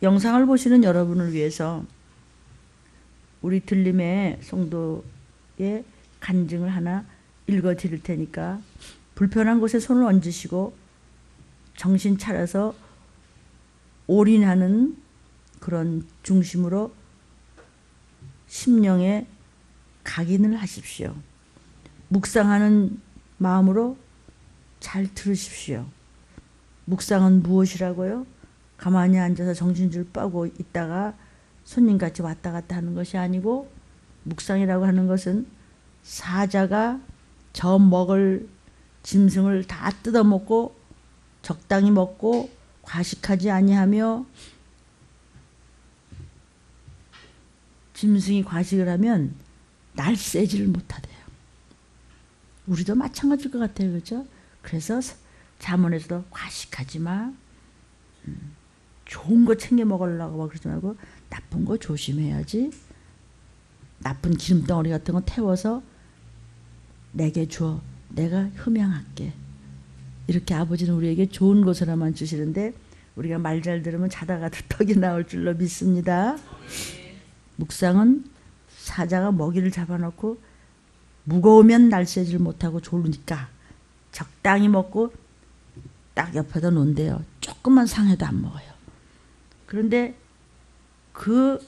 영상을 보시는 여러분을 위해서 우리 들림의 송도의 간증을 하나 읽어 드릴 테니까 불편한 곳에 손을 얹으시고 정신 차려서 올인하는 그런 중심으로 심령에 각인을 하십시오. 묵상하는 마음으로 잘 들으십시오. 묵상은 무엇이라고요? 가만히 앉아서 정신줄 빠고 있다가 손님같이 왔다 갔다 하는 것이 아니고, 묵상이라고 하는 것은 사자가 저 먹을 짐승을 다 뜯어먹고 적당히 먹고 과식하지 아니하며, 짐승이 과식을 하면 날쌔지를 못하대요. 우리도 마찬가지일 것 같아요. 그렇죠? 그래서 잠언에서도 과식하지 마. 좋은 거 챙겨 먹으려고 막 그러지 말고 나쁜 거 조심해야지. 나쁜 기름덩어리 같은 거 태워서 내게 줘. 내가 흠양할게. 이렇게 아버지는 우리에게 좋은 것으로만 주시는데 우리가 말 잘 들으면 자다가도 떡이 나올 줄로 믿습니다. 묵상은 사자가 먹이를 잡아놓고 무거우면 날쌔질 못하고 졸으니까 적당히 먹고 딱 옆에다 놓은대요. 조금만 상해도 안 먹어요. 그런데 그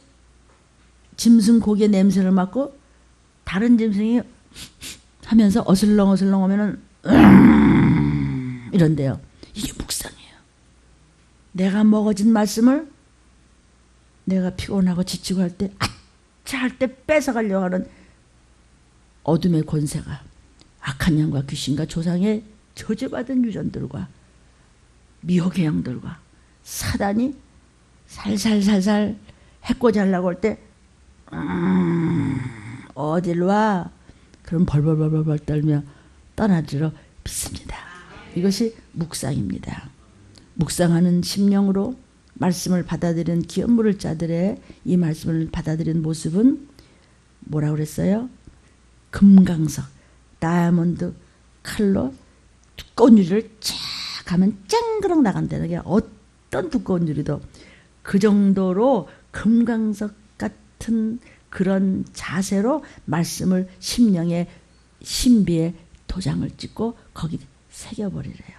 짐승 고기의 냄새를 맡고 다른 짐승이 하면서 어슬렁어슬렁 하면은 이런데요. 이게 묵상이에요. 내가 먹어진 말씀을 내가 피곤하고 지치고 할 때 아차 할 때 뺏어가려고 하는 어둠의 권세가 악한 영과 귀신과 조상의 저주받은 유전들과 미혹의 영들과 사단이 살살살살 해코지 하려고 할 때 어딜 와? 그럼 벌벌벌벌 떨며 떠나들어 믿습니다. 이것이 묵상입니다. 묵상하는 심령으로 말씀을 받아들이는 기업물을 자들의 이 말씀을 받아들이는 모습은 뭐라고 그랬어요? 금강석, 다이아몬드 칼로 두꺼운 유리를 쫙 하면 쨍그렁 나간다는 게 어떤 두꺼운 유리도 그 정도로 금강석 같은 그런 자세로 말씀을 심령의 신비에 도장을 찍고 거기 새겨버리래요.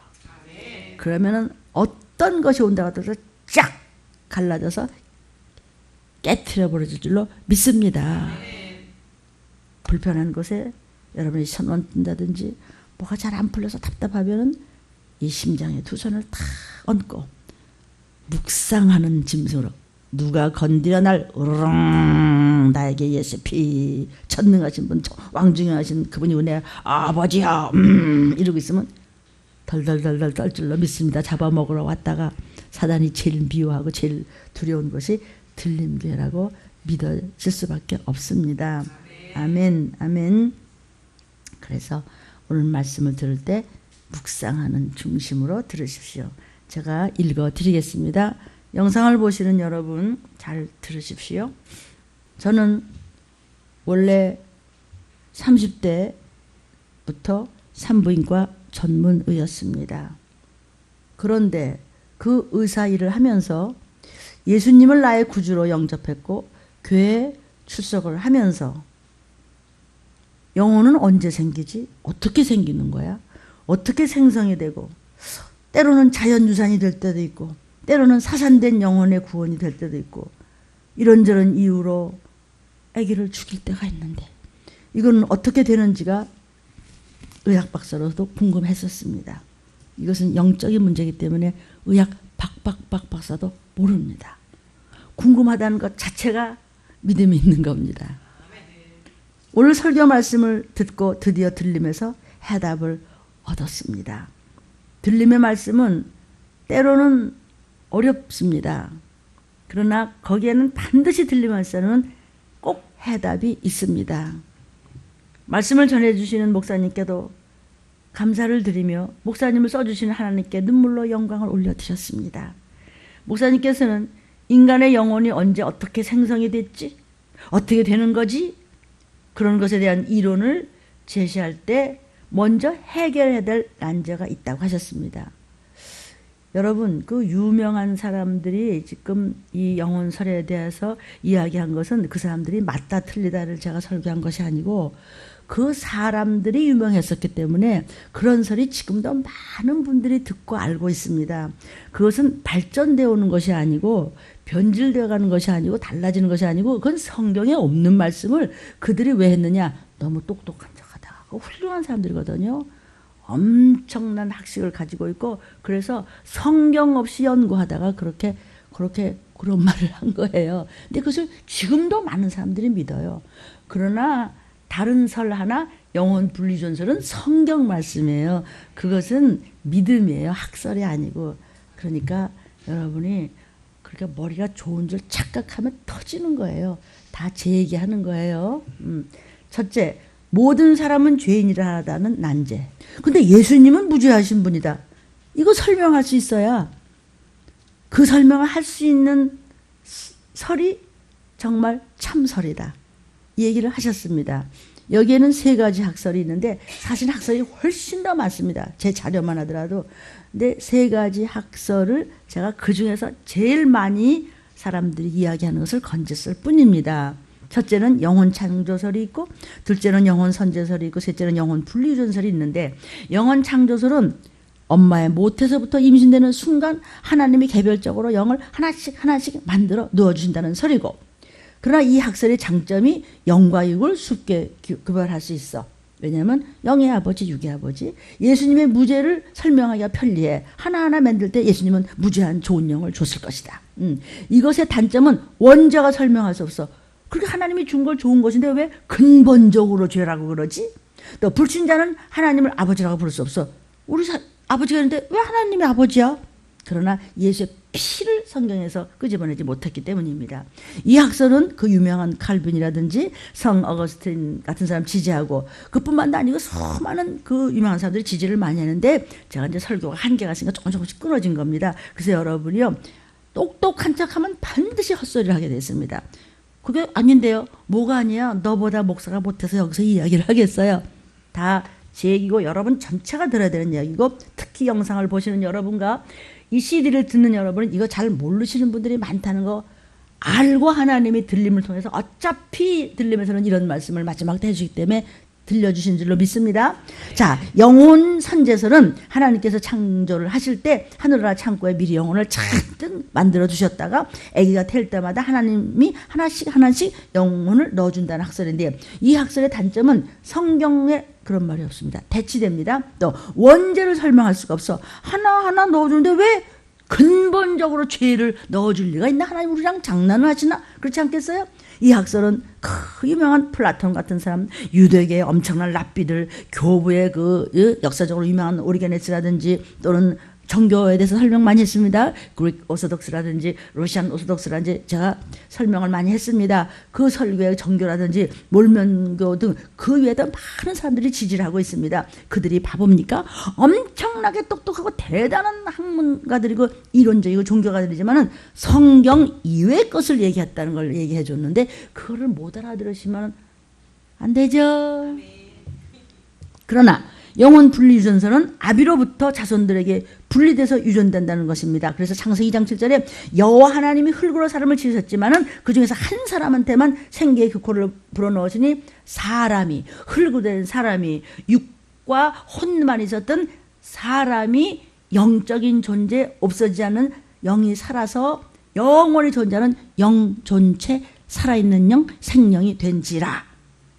그러면은 어떤 것이 온다고 하더라도 쫙 갈라져서 깨트려 버려질 줄로 믿습니다. 불편한 곳에 여러분이 손 얹는다든지 뭐가 잘 안 풀려서 답답하면은 이 심장에 두 손을 탁 얹고 묵상하는 짐승으로 누가 건드려 날 으르렁 나에게 예수피 전능하신 분 왕중하신 그분이 은혜 아버지야 이러고 있으면 덜덜덜덜 떨 줄로 믿습니다. 잡아먹으러 왔다가 사단이 제일 미워하고 제일 두려운 것이 들림교회라고 믿어질 수밖에 없습니다. 아멘, 아멘. 그래서 오늘 말씀을 들을 때 묵상하는 중심으로 들으십시오. 제가 읽어 드리겠습니다. 영상을 보시는 여러분 잘 들으십시오. 저는 원래 30대부터 산부인과 전문의였습니다. 그런데 그 의사 일을 하면서 예수님을 나의 구주로 영접했고 교회에 출석을 하면서 영혼은 언제 생기지? 어떻게 생기는 거야? 어떻게 생성이 되고 때로는 자연유산이 될 때도 있고 때로는 사산된 영혼의 구원이 될 때도 있고 이런저런 이유로 아기를 죽일 때가 있는데 이건 어떻게 되는지가 의학 박사로도 궁금했었습니다. 이것은 영적인 문제이기 때문에 의학 박박박 박사도 모릅니다. 궁금하다는 것 자체가 믿음이 있는 겁니다. 오늘 설교 말씀을 듣고 드디어 들림에서 해답을 얻었습니다. 들림의 말씀은 때로는 어렵습니다. 그러나 거기에는 반드시 들림에서는 꼭 해답이 있습니다. 말씀을 전해주시는 목사님께도 감사를 드리며 목사님을 써주시는 하나님께 눈물로 영광을 올려드렸습니다. 목사님께서는 인간의 영혼이 언제 어떻게 생성이 됐지? 어떻게 되는 거지? 그런 것에 대한 이론을 제시할 때 먼저 해결해야 될 난제가 있다고 하셨습니다. 여러분 그 유명한 사람들이 지금 이 영혼설에 대해서 이야기한 것은 그 사람들이 맞다 틀리다를 제가 설교한 것이 아니고 그 사람들이 유명했었기 때문에 그런 설이 지금도 많은 분들이 듣고 알고 있습니다. 그것은 발전되어 오는 것이 아니고 변질되어 가는 것이 아니고 달라지는 것이 아니고 그건 성경에 없는 말씀을 그들이 왜 했느냐? 너무 똑똑한 척하다가 훌륭한 사람들이거든요. 엄청난 학식을 가지고 있고 그래서 성경 없이 연구하다가 그런 말을 한 거예요. 근데 그것을 지금도 많은 사람들이 믿어요. 그러나 다른 설 하나 영혼 분리존설은 성경 말씀이에요. 그것은 믿음이에요. 학설이 아니고. 그러니까 여러분이 그렇게 머리가 좋은 줄 착각하면 터지는 거예요. 다 제 얘기하는 거예요. 첫째, 모든 사람은 죄인이라 하다는 난제. 근데 예수님은 무죄하신 분이다. 이거 설명할 수 있어야 그 설명을 할 수 있는 설이 정말 참설이다. 이 얘기를 하셨습니다. 여기에는 3가지 학설이 있는데 사실 학설이 훨씬 더 많습니다. 제 자료만 하더라도. 근데 3가지 학설을 제가 그중에서 제일 많이 사람들이 이야기하는 것을 건졌을 뿐입니다. 첫째는 영혼 창조설이 있고 둘째는 영혼 선제설이 있고 셋째는 영혼 분리존설이 있는데 영혼 창조설은 엄마의 모태서부터 임신되는 순간 하나님이 개별적으로 영을 하나씩 만들어 넣어주신다는 설이고 그러나 이 학설의 장점이 영과 육을 쉽게 구별할 수 있어. 왜냐하면 영의 아버지, 육의 아버지. 예수님의 무죄를 설명하기가 편리해. 하나하나 만들 때 예수님은 무죄한 좋은 영을 줬을 것이다. 이것의 단점은 원자가 설명할 수 없어. 그렇게 하나님이 준 걸 좋은 것인데 왜 근본적으로 죄라고 그러지? 또 불신자는 하나님을 아버지라고 부를 수 없어. 우리 아버지가 있는데 왜 하나님이 아버지야? 그러나 예수의 피를 성경에서 끄집어내지 못했기 때문입니다. 이 학설은 그 유명한 칼빈이라든지 성 어거스틴 같은 사람 지지하고 그뿐만도 아니고 수많은 그 유명한 사람들이 지지를 많이 하는데 제가 이제 설교가 한계가 있으니까 조금씩 끊어진 겁니다. 그래서 여러분이요 똑똑한 척하면 반드시 헛소리를 하게 됐습니다. 그게 아닌데요. 뭐가 아니야? 너보다 목사가 못해서 여기서 이야기를 하겠어요. 다 제 얘기고 여러분 전체가 들어야 되는 이야기고 특히 영상을 보시는 여러분과 이 CD를 듣는 여러분은 이거 잘 모르시는 분들이 많다는 거 알고 하나님이 들림을 통해서 어차피 들림에서는 이런 말씀을 마지막 때 해주기 때문에 들려주신 줄로 믿습니다. 자, 영혼 선제설은 하나님께서 창조를 하실 때 하늘나라 창고에 미리 영혼을 잔뜩 만들어 두셨다가 아기가 될 때마다 하나님이 하나씩 영혼을 넣어준다는 학설인데 이 학설의 단점은 성경에 그런 말이 없습니다. 대치됩니다. 또 원죄를 설명할 수가 없어. 하나하나 넣어주는데 왜 근본적으로 죄를 넣어줄 리가 있나? 하나님 우리랑 장난을 하시나? 그렇지 않겠어요? 이 학설은 그 유명한 플라톤 같은 사람, 유대계의 엄청난 랍비들, 교부의 그 역사적으로 유명한 오리게네스라든지 또는 정교에 대해서 설명 많이 했습니다. 그릭 오소독스라든지 러시안 오소독스라든지 제가 설명을 많이 했습니다. 그 설교의 정교라든지 몰면교 등 그 위에다 많은 사람들이 지지를 하고 있습니다. 그들이 바보입니까? 엄청나게 똑똑하고 대단한 학문가들이고 이론적이고 종교가들이지만은 성경 이외의 것을 얘기했다는 걸 얘기해 줬는데 그거를 못 알아들으시면 안 되죠. 그러나 영혼 분리유전설은 아비로부터 자손들에게 분리돼서 유전된다는 것입니다. 그래서 창세기 2장 7절에 여호와 하나님이 흙으로 사람을 지으셨지만은 그 중에서 한 사람한테만 생기의 그 코를 불어넣으시니 사람이 흙으로 된 사람이 육과 혼만 있었던 사람이 영적인 존재 없어지지 않는 영이 살아서 영원히 존재하는 영존체 살아있는 영 생명이 된지라.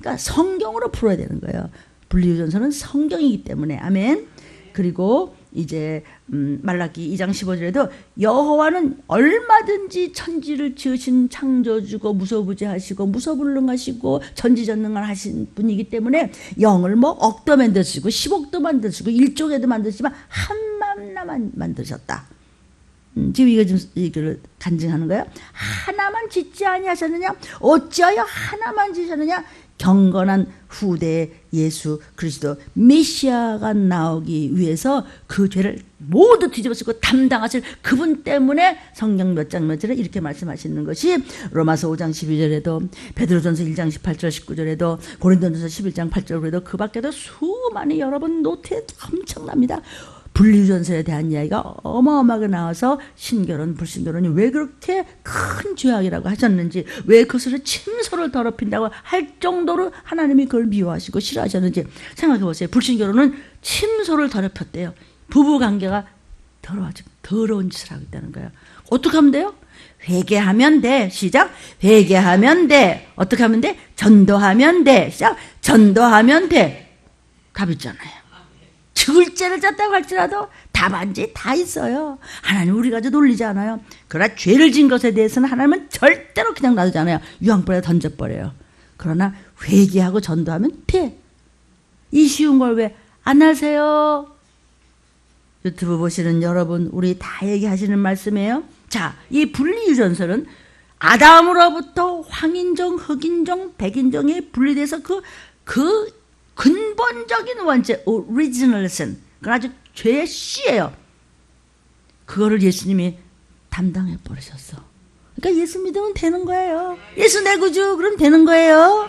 그러니까 성경으로 풀어야 되는 거예요. 분리유전설은 성경이기 때문에 아멘. 그리고 이제 말라기 2장 15절에도 여호와는 얼마든지 천지를 지으신 창조주고 무소부재하시고 무소불능하시고 전지전능하신 분이기 때문에 영을 뭐 억도 만드시고 10억도 만드시고 1조개도 만드시지만 하나만 만드셨다. 지금 이거를 간증하는 거예요. 하나만 짓지 아니하셨느냐? 어찌하여 하나만 지으셨느냐? 경건한 후대의 예수 그리스도 메시아가 나오기 위해서 그 죄를 모두 뒤집어쓰고 담당하실 그분 때문에 성경 몇 장 몇 절에 이렇게 말씀하시는 것이 로마서 5장 12절에도 베드로전서 1장 18절 19절에도 고린도전서 11장 8절에도 그 밖에도 수많이 여러분 노트에 엄청납니다. 분리유전설에 대한 이야기가 어마어마하게 나와서 신결혼, 불신결혼이 왜 그렇게 큰 죄악이라고 하셨는지, 왜 그것을 침소를 더럽힌다고 할 정도로 하나님이 그걸 미워하시고 싫어하셨는지 생각해 보세요. 불신결혼은 침소를 더럽혔대요. 부부관계가 더러운 짓을 하고 있다는 거예요. 어떻게 하면 돼요? 회개하면 돼. 시작. 회개하면 돼. 어떻게 하면 돼? 전도하면 돼. 시작. 전도하면 돼. 답 있잖아요. 죽을 죄를 졌다고 할지라도 답안지 다 있어요. 하나님 우리 가지고 놀리지 않아요. 그러나 죄를 진 것에 대해서는 하나님은 절대로 그냥 놔두지 않아요. 유황불에 던져버려요. 그러나 회개하고 전도하면 돼. 이 쉬운 걸 왜 안 하세요? 유튜브 보시는 여러분, 우리 다 얘기하시는 말씀이에요. 자, 이 분리유전설은 아담으로부터 황인종, 흑인종, 백인종이 분리돼서 그 근본적인 원죄, original sin, 그건 아주 죄의 씨예요. 그거를 예수님이 담당해 버리셨어. 그러니까 예수 믿으면 되는 거예요. 예수 내 구주, 그럼 되는 거예요.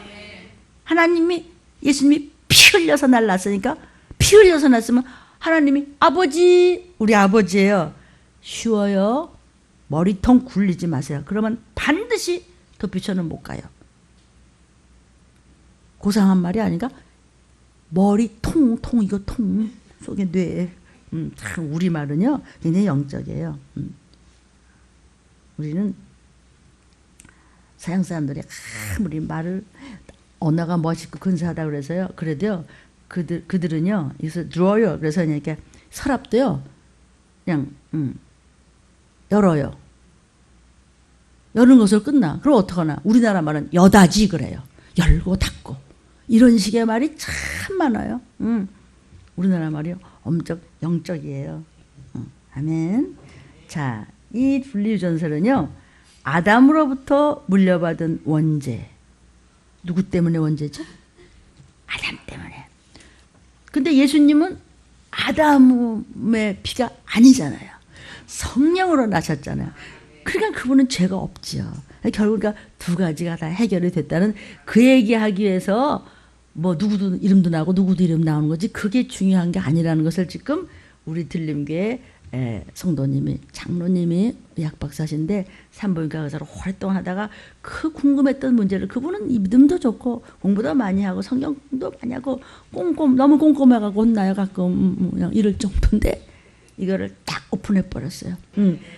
예수님이 피 흘려서 날 낳았으니까, 피 흘려서 낳았으면 하나님이 아버지, 우리 아버지예요. 쉬워요. 머리통 굴리지 마세요. 그러면 반드시 도피처는 못 가요. 고상한 말이 아닌가? 머리통, 이거 통 속에 뇌. 참 우리말은요 굉장히 영적이에요. 우리는 서양 사람들이 아무리 말을 언어가 멋있고 근사하다 그래서요. 그래도요 그들은요 여기서 drawer, 그래서 이렇게 서랍도요 그냥 열어요. 여는 것을 끝나. 그럼 어떡하나? 우리나라 말은 여다지 그래요. 열고 닫고. 이런 식의 말이 참 많아요. 우리나라 말이요 엄청 영적이에요. 아멘. 자, 이 분리유전설은요 아담으로부터 물려받은 원죄. 누구 때문에 원죄죠? 아담 때문에. 근데 예수님은 아담의 피가 아니잖아요. 성령으로 나셨잖아요. 그러니까 그분은 죄가 없지요. 결국 두 가지가 다 해결이 됐다는 그 얘기하기 위해서 뭐 누구도 이름도 나오고 누구도 이름 나오는 거지, 그게 중요한 게 아니라는 것을 지금 우리 들림교회 성도님이, 장로님이 의학박사신데 산부인과 의사로 활동하다가 그 궁금했던 문제를, 그분은 믿음도 좋고 공부도 많이 하고 성경도 많이 하고 너무 꼼꼼해가고 혼나요 가끔 그냥 이럴 정도인데 이거를 딱 오픈해 버렸어요.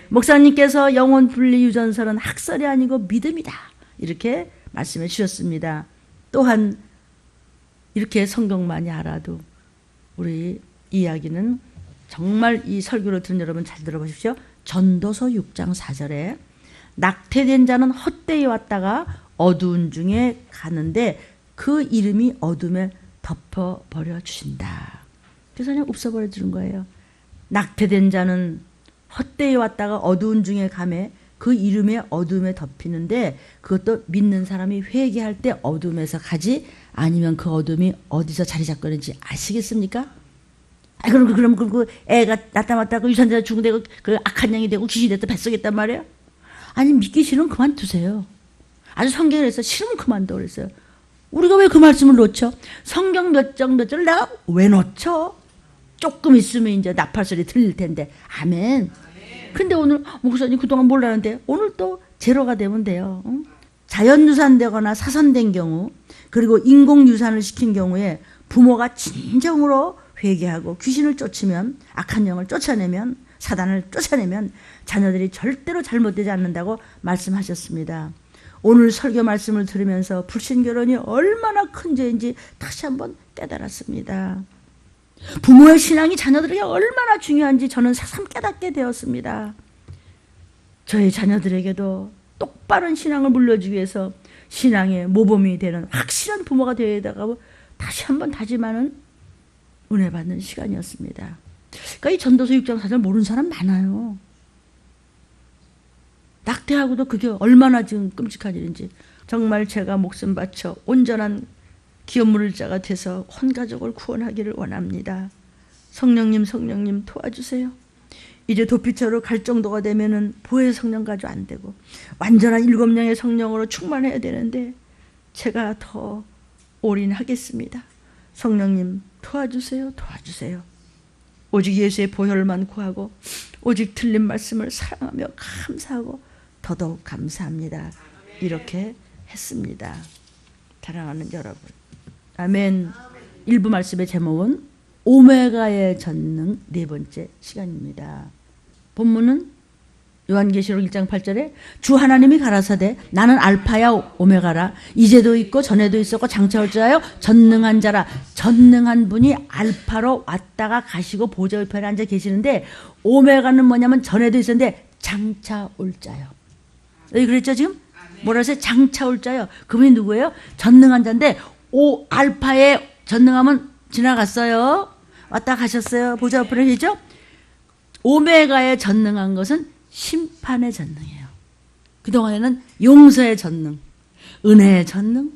목사님께서 영혼 분리 유전설은 학설이 아니고 믿음이다 이렇게 말씀해 주셨습니다. 또한 이렇게 성경 많이 알아도 우리 이야기는 정말 이 설교를 들은 여러분 잘 들어보십시오. 전도서 6장 4절에 낙태된 자는 헛되이 왔다가 어두운 중에 가는데 그 이름이 어둠에 덮어버려 주신다. 그래서 그냥 없어버려 주는 거예요. 낙태된 자는 헛되이 왔다가 어두운 중에 가매 그 이름에 어둠에 덮이는데, 그것도 믿는 사람이 회개할 때 어둠에서 가지 아니면 그 어둠이 어디서 자리 잡고 있는지 아시겠습니까? 그럼 그 애가 나타났다고 유산자가 죽은데 그 악한 영이 되고 귀신이 됐다 뱃속에 있단 말이에요? 아니 믿기 싫으면 그만두세요. 아주 성경에 그래서 싫으면 그만둬 그랬어요. 우리가 왜 그 말씀을 놓죠? 성경 몇 절을 내가 왜 놓죠? 조금 있으면 이제 나팔 소리 들릴 텐데. 아멘. 근데 오늘 목사님 그동안 몰랐는데 오늘 또 제로가 되면 돼요. 응? 자연유산되거나 사선된 경우, 그리고 인공유산을 시킨 경우에 부모가 진정으로 회개하고 귀신을 쫓으면, 악한 영을 쫓아내면, 사단을 쫓아내면 자녀들이 절대로 잘못되지 않는다고 말씀하셨습니다. 오늘 설교 말씀을 들으면서 불신결혼이 얼마나 큰 죄인지 다시 한번 깨달았습니다. 부모의 신앙이 자녀들에게 얼마나 중요한지 저는 새삼 깨닫게 되었습니다. 저희 자녀들에게도 똑바른 신앙을 물려주기 위해서 신앙의 모범이 되는 확실한 부모가 되어야 되고 다시 한번 다짐하는 은혜 받는 시간이었습니다. 그러니까 이 전도서 6장 4절 모르는 사람 많아요. 낙태하고도 그게 얼마나 지금 끔찍한 일인지. 정말 제가 목숨 바쳐 온전한 기업물자가 돼서 온 가족을 구원하기를 원합니다. 성령님 도와주세요. 이제 도피처로 갈 정도가 되면은 보혜 성령 가지고 안 되고 완전한 7명의 성령으로 충만해야 되는데 제가 더 올인하겠습니다. 성령님 도와주세요. 오직 예수의 보혈만 구하고 오직 틀린 말씀을 사랑하며 감사하고 더더욱 감사합니다. 이렇게 했습니다. 사랑하는 여러분, 아멘. 일부 말씀의 제목은 오메가의 전능 네 번째 시간입니다. 본문은 요한계시록 1장 8절에 주 하나님이 가라사대 나는 알파야 오메가라 이제도 있고 전에도 있었고 장차 올 자여 전능한 자라. 전능한 분이 알파로 왔다가 가시고 보좌 우편에 앉아 계시는데 오메가는 뭐냐면 전에도 있었는데 장차 올 자요. 여기 그랬죠 지금? 뭐라 해서 장차 올 자요. 그분이 누구예요? 전능한 자인데 알파의 전능함은 지나갔어요. 왔다 가셨어요. 보좌 우편에 계시죠? 오메가의 전능한 것은 심판의 전능이에요. 그동안에는 용서의 전능, 은혜의 전능,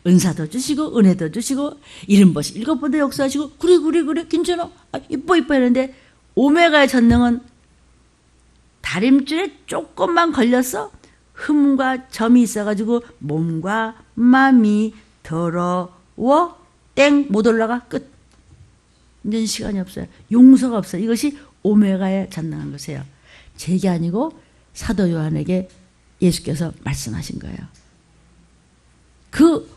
은사도 주시고 은혜도 주시고 이름 버시 7번도 역사하시고 그래 괜찮아 이뻐 이러는데 오메가의 전능은 다림줄에 조금만 걸렸어 흠과 점이 있어가지고 몸과 마음이 더러워 땡 못 올라가 끝. 이제는 시간이 없어요. 용서가 없어요. 이것이 오메가의 전능한 것이에요. 제 얘기 아니고 사도 요한에게 예수께서 말씀하신 거예요. 그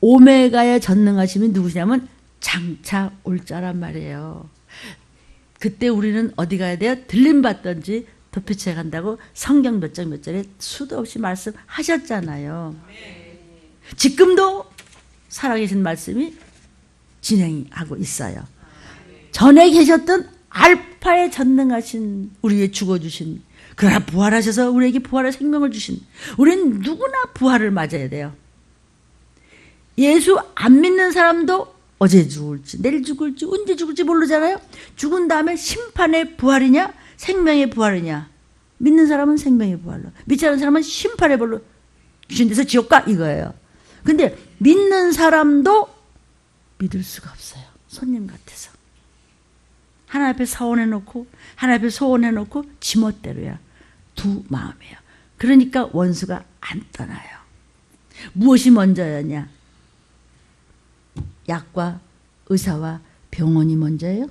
오메가의 전능하심이 누구시냐면 장차 올 자란 말이에요. 그때 우리는 어디 가야 돼요? 들림 받든지 도피처에 간다고 성경 몇 장 몇 절에 수도 없이 말씀하셨잖아요. 지금도 살아계신 말씀이 진행하고 있어요. 전에 계셨던 알파의 전능하신 우리에게 죽어주신 그러나 부활하셔서 우리에게 부활의 생명을 주신 우리는 누구나 부활을 맞아야 돼요. 예수 안 믿는 사람도 어제 죽을지 내일 죽을지 언제 죽을지 모르잖아요. 죽은 다음에 심판의 부활이냐 생명의 부활이냐. 믿는 사람은 생명의 부활로 믿지 않는 사람은 심판의 부활로 귀신 돼서 지옥 가 이거예요. 근데 믿는 사람도 믿을 수가 없어요. 손님 같아서 하나님 앞에 서원해놓고 하나님 앞에 소원해놓고 지멋대로야. 두 마음이에요. 그러니까 원수가 안 떠나요. 무엇이 먼저였냐? 약과 의사와 병원이 먼저예요?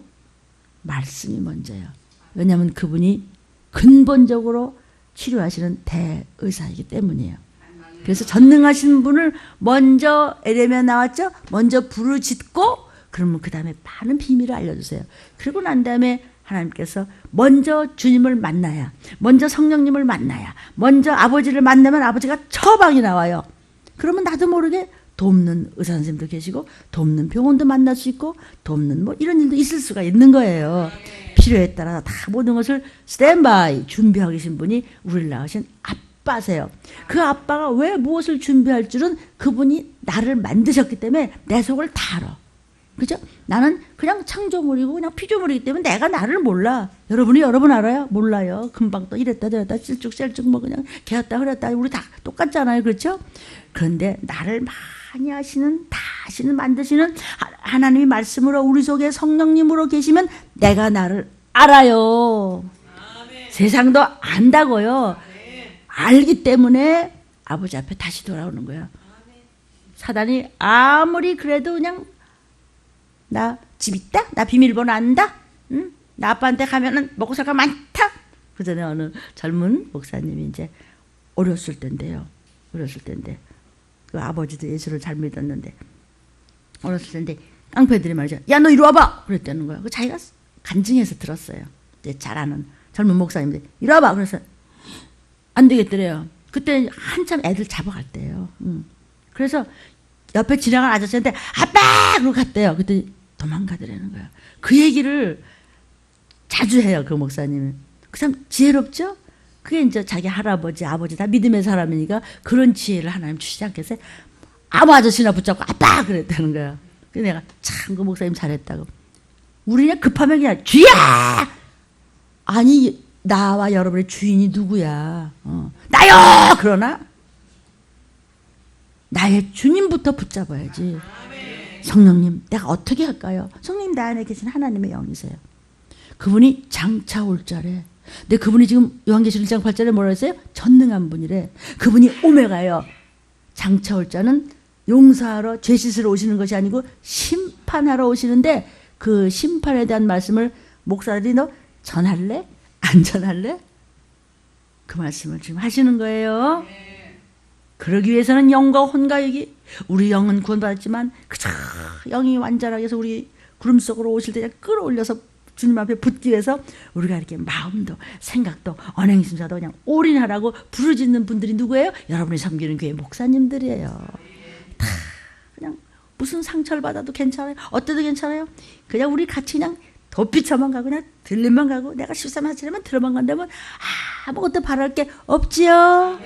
말씀이 먼저예요. 왜냐하면 그분이 근본적으로 치료하시는 대의사이기 때문이에요. 그래서 전능하신 분을 먼저 에레미야 나왔죠? 먼저 부르짖고 그러면 그 다음에 많은 비밀을 알려주세요. 그리고 난 다음에 하나님께서 먼저 주님을 만나야 먼저 성령님을 만나야 먼저 아버지를 만나면 아버지가 처방이 나와요. 그러면 나도 모르게 돕는 의사 선생님도 계시고 돕는 병원도 만날 수 있고 돕는 뭐 이런 일도 있을 수가 있는 거예요. 필요에 따라 다 모든 것을 스탠바이 준비하고 계신 분이 우리를 낳으신 아빠세요. 그 아빠가 왜 무엇을 준비할 줄은 그분이 나를 만드셨기 때문에 내 속을 다 알아. 그죠? 나는 그냥 창조물이고 그냥 피조물이기 때문에 내가 나를 몰라. 여러분이 여러분 알아요? 몰라요. 금방 또 이랬다 저랬다 찔쭉셀쭉 뭐 그냥 개었다 흐렸다 우리 다 똑같잖아요. 그렇죠? 그런데 나를 많이 하시는 다 하시는 만드시는 하나님이 말씀으로 우리 속에 성령님으로 계시면 내가 나를 알아요. 아멘. 세상도 안다고요. 아멘. 알기 때문에 아버지 앞에 다시 돌아오는 거예요. 아멘. 사단이 아무리 그래도 그냥 나 집 있다? 나 비밀번호 안다? 응? 나 아빠한테 가면은 먹고 살 거 많다? 그 전에 어느 젊은 목사님이 이제 어렸을 때인데요. 어렸을 때인데 그 아버지도 예수를 잘 믿었는데 어렸을 때인데 깡패들이 말이죠. 야 너 이리 와봐! 그랬다는 거야. 그 자기가 간증해서 들었어요. 이제 잘 아는 젊은 목사님들 이리 와봐! 그래서 안 되겠더래요. 그때 한참 애들 잡아갈 때예요. 그래서 옆에 지나간 아저씨한테 아빠! 그러고 갔대요. 그때 도망가더라는 거야. 그 얘기를 자주 해요. 그 목사님은. 그 사람 지혜롭죠? 그게 이제 자기 할아버지, 아버지 다 믿음의 사람이니까 그런 지혜를 하나님 주시지 않겠어요? 아무 아저씨나 붙잡고 아빠! 그랬다는 거야. 그래서 내가 참 그 목사님 잘했다고. 우리는 급하면 그냥 주야! 아니 나와 여러분의 주인이 누구야? 나요! 그러나 나의 주님부터 붙잡아야지. 성령님 내가 어떻게 할까요? 성령님 나 안에 계신 하나님의 영이세요. 그분이 장차 올 자래. 근데 그분이 지금 요한계시록 1장 8절에 뭐라 했어요? 전능한 분이래. 그분이 오메가예요. 장차 올 자는 용서하러 죄 씻으러 오시는 것이 아니고 심판하러 오시는데 그 심판에 대한 말씀을 목사들이 너 전할래? 안 전할래? 그 말씀을 지금 하시는 거예요. 그러기 위해서는 영과 혼과 육이, 우리 영은 구원받았지만 그저 영이 완전하게 해서 우리 구름 속으로 오실 때 끌어올려서 주님 앞에 붙기 위해서 우리가 이렇게 마음도 생각도 언행심사도 그냥 올인하라고 부르짖는 분들이 누구예요? 여러분이 섬기는 교회 목사님들이에요. 다 그냥 무슨 상처를 받아도 괜찮아요. 어때도 괜찮아요. 그냥 우리 같이 그냥 도피처만 가고 그냥 들림만 가고 내가 13만 하시려면 들어만 간다면 아무것도 바랄 게 없지요.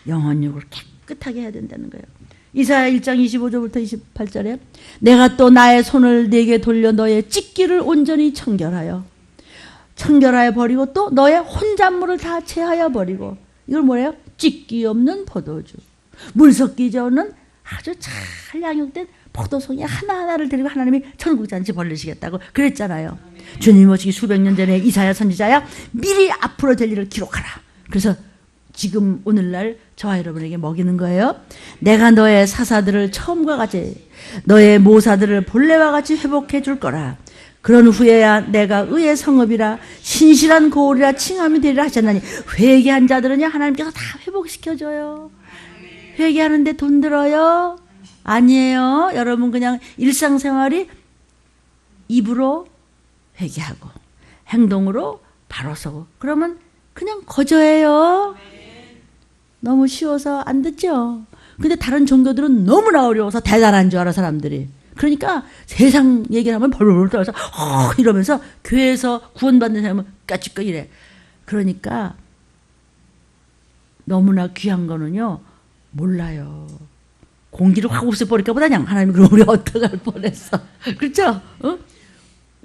영혼육을 깨끗하게 해야 된다는 거예요. 이사야 1장 25절부터 28절에 내가 또 나의 손을 네게 돌려 너의 찢기를 온전히 청결하여 버리고 또 너의 혼잣물을 다 제하여 버리고, 이걸 뭐예요? 찢기 없는 포도주, 물 섞이지 않는 아주 잘 양육된 포도송이 하나하나를 데리고 하나님이 천국잔치 벌리시겠다고 그랬잖아요. 주님 오시기 수백 년 전에 이사야 선지자야 미리 앞으로 될 일을 기록하라. 그래서 지금 오늘날 저와 여러분에게 먹이는 거예요. 내가 너의 사사들을 처음과 같이 너의 모사들을 본래와 같이 회복해 줄 거라. 그런 후에야 내가 의의 성읍이라 신실한 고을이라 칭함이 되리라 하셨나니, 회개한 자들은요 하나님께서 다 회복시켜줘요. 회개하는데 돈 들어요? 아니에요. 여러분 그냥 일상생활이 입으로 회개하고 행동으로 바로 서고 그러면 그냥 거저예요. 너무 쉬워서 안 듣죠. 근데 다른 종교들은 너무나 어려워서 대단한 줄 알아 사람들이. 그러니까 세상 얘기를 하면 벌벌 떨어서 이러면서 교회에서 구원받는 사람은 까짓거 이래. 그러니까 너무나 귀한 거는요 몰라요. 공기를 확 없애버릴까 보다 그냥 하나님이 그럼 우리 어떡할 뻔했어. 그렇죠? 어?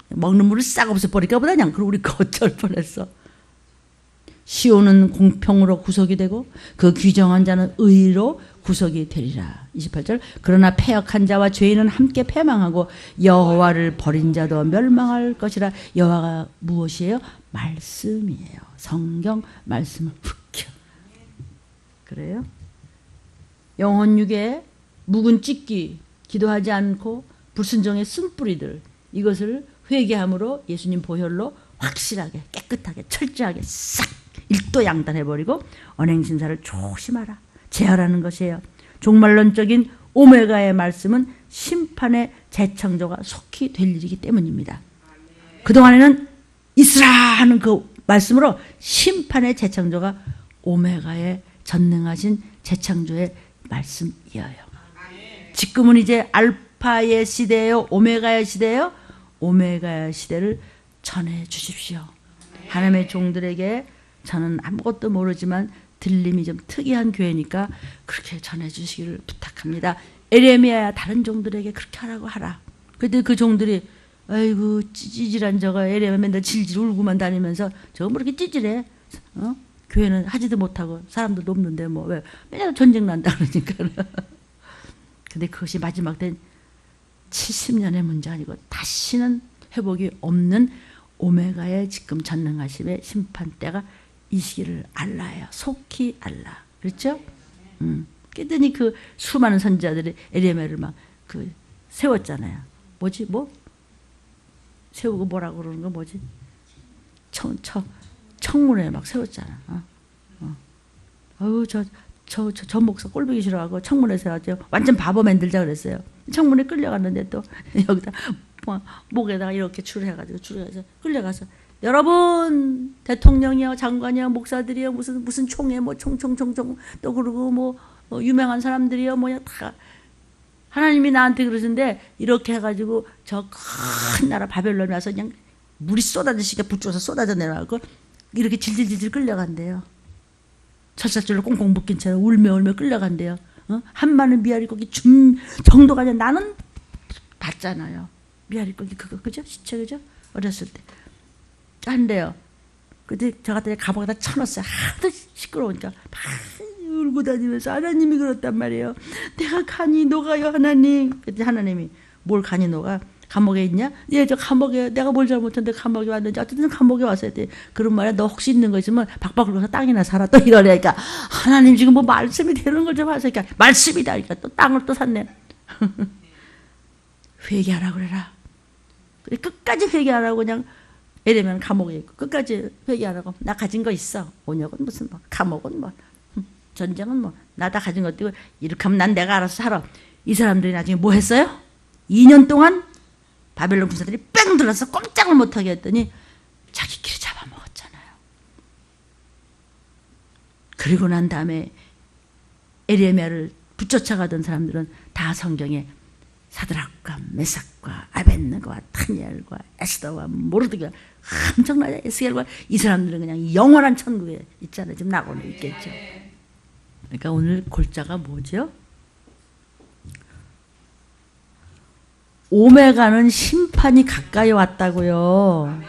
먹는 물을 싹 없애버릴까 보다 그냥 그럼 우리 어쩔 뻔했어. 시온은 공평으로 구속이 되고 그 규정한 자는 의로 구속이 되리라. 28절 그러나 패역한 자와 죄인은 함께 패망하고 여호와를 버린 자도 멸망할 것이라. 여호와가 무엇이에요? 말씀이에요. 성경 말씀을 묵혀. 그래요? 영혼육에 묵은 찢기, 기도하지 않고 불순종의 쓴뿌리들, 이것을 회개함으로 예수님 보혈로 확실하게 깨끗하게 철저하게 싹 일도양단해버리고 언행신사를 조심하라. 제하라는 것이에요. 종말론적인 오메가의 말씀은 심판의 재창조가 속히 될 일이기 때문입니다. 그동안에는 있으라 하는 그 말씀으로 심판의 재창조가 오메가의 전능하신 재창조의 말씀이에요. 지금은 이제 알파의 시대예요? 오메가의 시대예요? 오메가의 시대를 전해 주십시오. 하나님의 종들에게 저는 아무것도 모르지만 들림이 좀 특이한 교회니까 그렇게 전해주시기를 부탁합니다. 에레미야야 다른 종들에게 그렇게 하라고 하라. 그때 그 종들이 아이고 찌질한 저거 에레미야 맨날 질질 울고만 다니면서 저거 뭐 이렇게 찌질해. 교회는 하지도 못하고 사람들도 없는데 뭐 왜 맨날 전쟁 난다 그러니까. 근데 그것이 마지막 된 70년의 문제 아니고 다시는 회복이 없는 오메가의 지금 전능하심의 심판 때가 이 시기를 알라예요. 속히 알라. 그렇죠? 그랬더니 그 수많은 선지자들이 에레미야를 막 그 세웠잖아요. 뭐지? 뭐? 세우고 뭐라고 그러는 거 뭐지? 청문회 막 세웠잖아. 어우 저 목사 꼴보기 싫어하고 청문회 세웠죠. 완전 바보 만들자 그랬어요. 청문회 끌려갔는데 또 여기다 목에다가 이렇게 줄해가지고 끌려가서 여러분 대통령이요 장관이요 목사들이요 무슨 총회 뭐 총총 또 그러고 뭐 유명한 사람들이요 뭐야 다 하나님이 나한테 그러시는데 이렇게 해가지고 저 큰 나라 바벨론에 와서 그냥 물이 쏟아지시게 붙여서 쏟아져 내려가고 이렇게 질질질질 끌려간대요. 철사줄로 꽁꽁 묶인 채로 울며 끌려간대요. 한 마는 미아리 고기 정도가 아니라 나는 봤잖아요. 미아리 고기 그거 그죠? 시체 그죠? 어렸을 때 짠데요. 근데 저 같은 감옥에다 쳐넣었어요. 하도 시끄러우니까 막 울고 다니면서 하나님이 그렇단 말이에요. 내가 간이 녹아요 하나님. 그때 하나님이 뭘 간이 녹아? 감옥에 있냐? 예, 저 감옥에 내가 뭘 잘못했는데 감옥에 왔는지 어쨌든 감옥에 왔어야 돼. 그런 말이야. 너 혹시 있는 거 있으면 박박 긁어서 땅이나 사라. 또 이러니까 하나님 지금 뭐 말씀이 되는 걸 좀 하세요. 그러니까 말씀이다. 그러니까 또 땅을 또 샀네. 회개하라 그래라. 끝까지 회개 안 하고 그냥 에레미야는 감옥에 있고 끝까지 회개 안 하고 나 가진 거 있어. 온역은 무슨 뭐 감옥은 뭐 전쟁은 뭐 나 다 가진 것도 있고 이렇게 하면 난 내가 알아서 살아. 이 사람들이 나중에 뭐 했어요? 2년 동안 바벨론 군사들이 뺑 들어서 꼼짝을 못하게 했더니 자기끼리 잡아먹었잖아요. 그리고 난 다음에 에레미야를 붙쫓아가던 사람들은 다 성경에 사드락과 메삭과 아벳느고와 다니엘과 에스더와 모르드가 엄청나게 에스겔과 이 사람들은 그냥 영원한 천국에 있잖아요. 지금 나고는 있겠죠. 그러니까 오늘 골자가 뭐죠? 오메가는 심판이 가까이 왔다고요.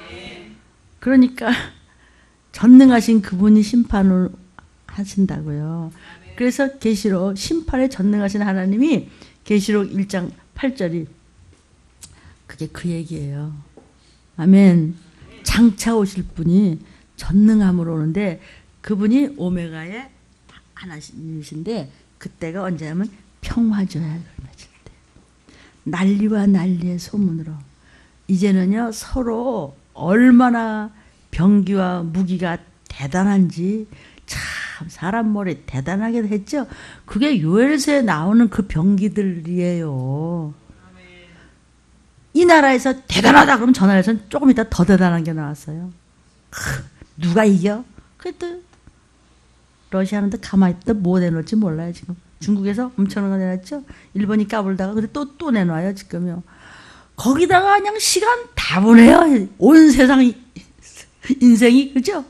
그러니까 전능하신 그분이 심판을 하신다고요. 그래서 계시록 심판에 전능하신 하나님이 계시록 1장 8절이 그게 그 얘기예요. 아멘. 장차 오실 분이 전능함으로 오는데 그분이 오메가의 하나님이신데 그때가 언제냐면 평화조약을 맺을 때. 난리와 난리의 소문으로 이제는요 서로 얼마나 병기와 무기가 대단한지 참 사람 머리 대단하게 했죠. 그게 요엘서에 나오는 그 병기들이에요. 이 나라에서 대단하다 그러면 저 나라에서는 조금 이따 더 대단한 게 나왔어요. 누가 이겨? 그래도 러시아는 가만히 있다 뭐 내놓을지 몰라요 지금. 중국에서 엄청난 거 내놨죠. 일본이 까불다가 근데 또 내놔요 지금요. 거기다가 그냥 시간 다 보내요. 온 세상 인생이 그죠?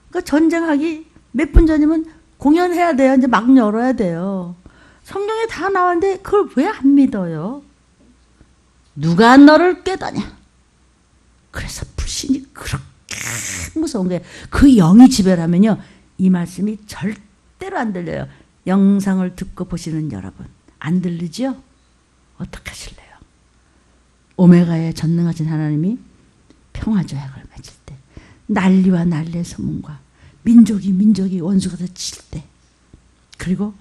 그러니까 전쟁하기 몇 분 전이면 공연해야 돼요. 이제 막 열어야 돼요. 성경에 다 나왔는데 그걸 왜 안 믿어요? 누가 너를 깨다냐? 그래서 불신이 그렇게 무서운 거예요. 그 영이 지배라면요. 이 말씀이 절대로 안 들려요. 영상을 듣고 보시는 여러분. 안 들리죠? 어떻게 하실래요? 오메가의 전능하신 하나님이 평화조약을 맺을 때 난리와 난리의 소문과 민족이 원수가 칠 때 그리고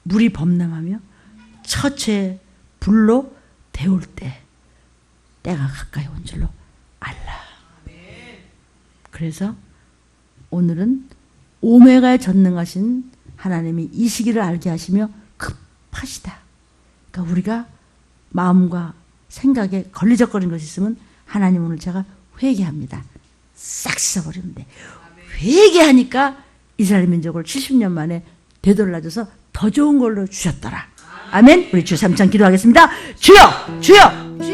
물이 범람하며 처체 불로 데울 때 때가 가까이 온 줄로 알라. 그래서 오늘은 오메가에 전능하신 하나님이 이 시기를 알게 하시며 급하시다. 그러니까 우리가 마음과 생각에 걸리적거리는 것이 있으면 하나님 오늘 제가 회개합니다. 싹 씻어버리면 돼. 회개하니까 이스라엘 민족을 70년 만에 되돌려줘서 더 좋은 걸로 주셨더라. 아멘. 우리 주 3천 기도하겠습니다. 주여 주여 주여.